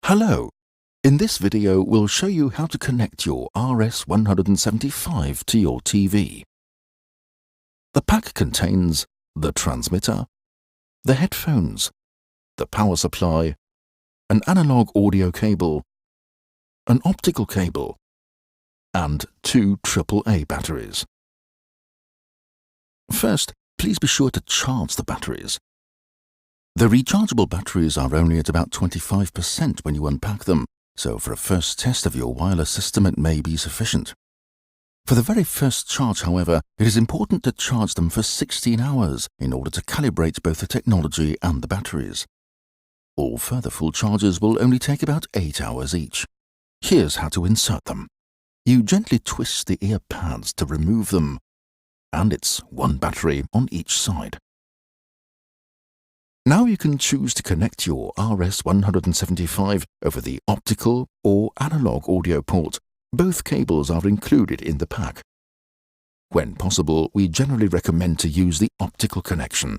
Hello! In this video we'll show you how to connect your RS175 to your TV. The pack contains the transmitter, the headphones, the power supply, an analog audio cable, an optical cable, and 2 AAA batteries. First, please be sure to charge the batteries. The rechargeable batteries are only at about 25% when you unpack them, so for a first test of your wireless system it may be sufficient. For the very first charge, however, it is important to charge them for 16 hours in order to calibrate both the technology and the batteries. All further full charges will only take about 8 hours each. Here's how to insert them. You gently twist the ear pads to remove them, and it's one battery on each side. Now you can choose to connect your RS175 over the optical or analog audio port. Both cables are included in the pack. When possible, we generally recommend to use the optical connection.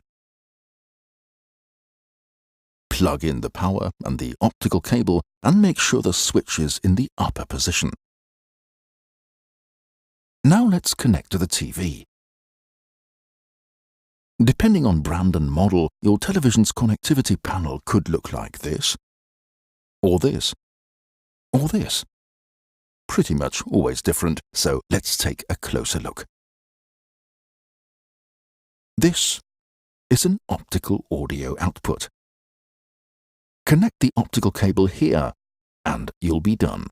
Plug in the power and the optical cable and make sure the switch is in the upper position. Now let's connect to the TV. Depending on brand and model, your television's connectivity panel could look like this, or this, or this. Pretty much always different, so let's take a closer look. This is an optical audio output. Connect the optical cable here, and you'll be done.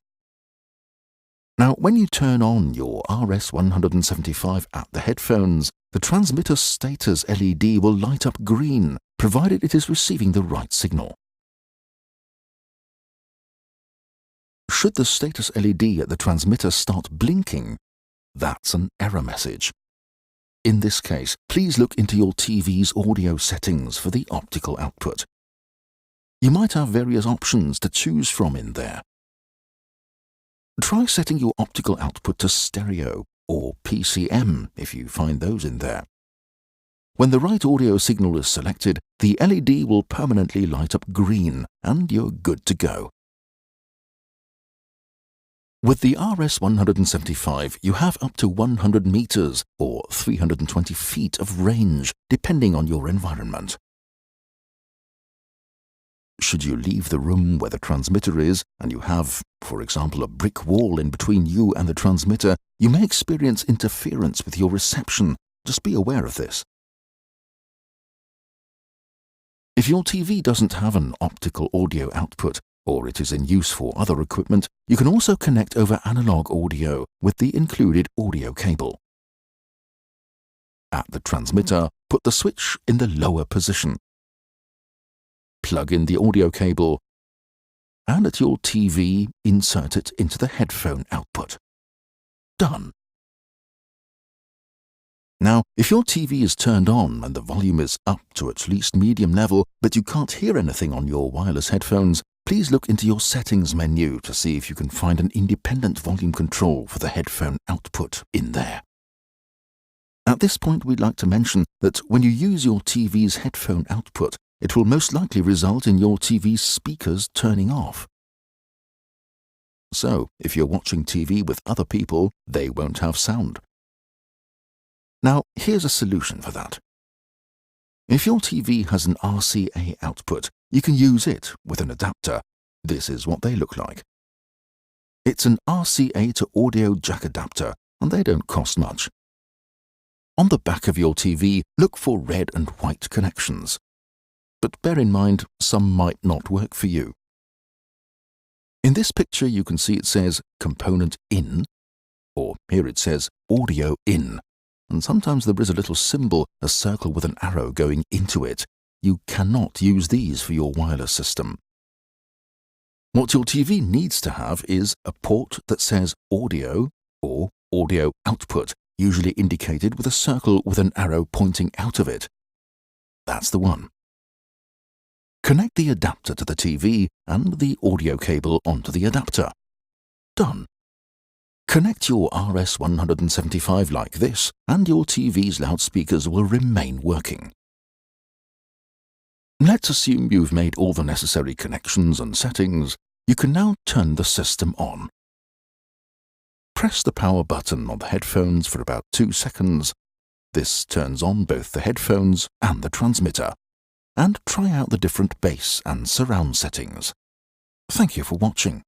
Now, when you turn on your RS175 at the headphones, the transmitter's status LED will light up green, provided it is receiving the right signal. Should the status LED at the transmitter start blinking, that's an error message. In this case, please look into your TV's audio settings for the optical output. You might have various options to choose from in there. Try setting your optical output to stereo or PCM if you find those in there. When the right audio signal is selected, the LED will permanently light up green and you're good to go. With the RS175, you have up to 100 meters or 320 feet of range, depending on your environment. Should you leave the room where the transmitter is and you have, for example, a brick wall in between you and the transmitter, you may experience interference with your reception. Just be aware of this. If your TV doesn't have an optical audio output, or it is in use for other equipment, you can also connect over analog audio with the included audio cable. At the transmitter, put the switch in the lower position. Plug in the audio cable, and at your TV, insert it into the headphone output. Done. Now, if your TV is turned on and the volume is up to at least medium level, but you can't hear anything on your wireless headphones, please look into your settings menu to see if you can find an independent volume control for the headphone output in there. At this point, we'd like to mention that when you use your TV's headphone output, it will most likely result in your TV's speakers turning off. So, if you're watching TV with other people, they won't have sound. Now, here's a solution for that. If your TV has an RCA output, you can use it with an adapter. This is what they look like. It's an RCA to audio jack adapter, and they don't cost much. On the back of your TV, look for red and white connections. But bear in mind, some might not work for you. In this picture, you can see it says component in, or here it says audio in, and sometimes there is a little symbol, a circle with an arrow going into it. You cannot use these for your wireless system. What your TV needs to have is a port that says audio or audio output, usually indicated with a circle with an arrow pointing out of it. That's the one. Connect the adapter to the TV and the audio cable onto the adapter. Done. Connect your RS175 like this, and your TV's loudspeakers will remain working. Let's assume you've made all the necessary connections and settings. You can now turn the system on. Press the power button on the headphones for about 2 seconds. This turns on both the headphones and the transmitter. And try out the different bass and surround settings. Thank you for watching.